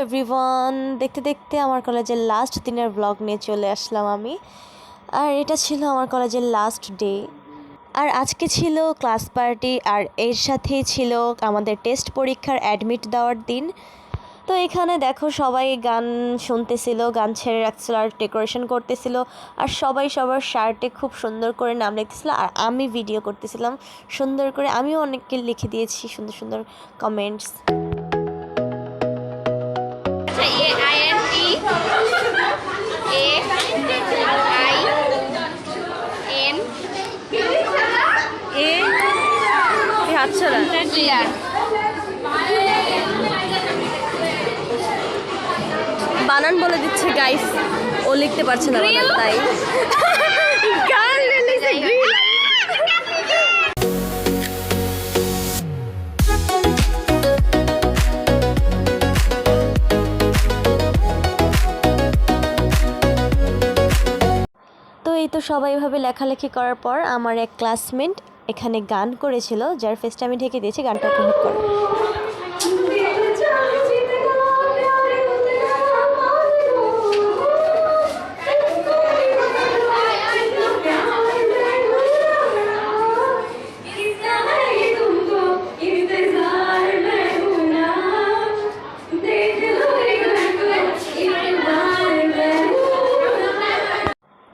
Everyone, দেখতে দেখতে আমার কলেজের লাস্ট দিনের ব্লগ নিয়ে চলে আসলাম আমি। আর এটা ছিল আমার কলেজের লাস্ট ডে। আর আজকে ছিল ক্লাস পার্টি, আর এর সাথেই ছিল আমাদের টেস্ট পরীক্ষার অ্যাডমিট দেওয়ার দিন। তো এখানে দেখো সবাই গান শুনতেছিল, গান ছেড়ে রাখছিল আর ডেকোরেশন করতেছিল, আর সবাই সবার শার্টে খুব সুন্দর করে নাম লিখতেছিল, আর আমি ভিডিও করতেছিলাম সুন্দর করে। আমিও অনেককে লিখে দিয়েছি সুন্দর সুন্দর কমেন্টস। বানান বলে দিচ্ছে গাইস, ও লিখতে পারছে না তাই। তো এই তো সবাই এভাবে লেখালেখি করার পর আমার এক ক্লাসমেট এখানে গান করেছিল, যার ফেসটা আমি ঢেকে দিয়েছি, গানটা উপভোগ করো।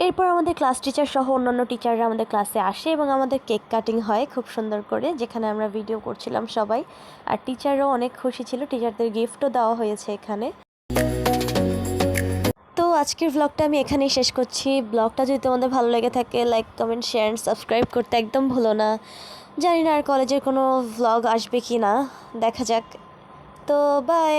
এরপর আমাদের ক্লাস টিচার সহ অন্যান্য টিচাররা আমাদের ক্লাসে আসে এবং আমাদের কেক কাটিং হয় খুব সুন্দর করে, যেখানে আমরা ভিডিও করছিলাম সবাই। আর টিচাররাও অনেক খুশি ছিল, টিচারদের গিফটও দেওয়া হয়েছে এখানে। তো আজকের ব্লগটা আমি এখানেই শেষ করছি। ব্লগটা যদি তোমাদের ভালো লেগে থাকে, like comment share and subscribe করতে একদম ভুলো না। জানি না আর কলেজের কোনো ব্লগ আসবে কি না, দেখা যাক। তো বাই।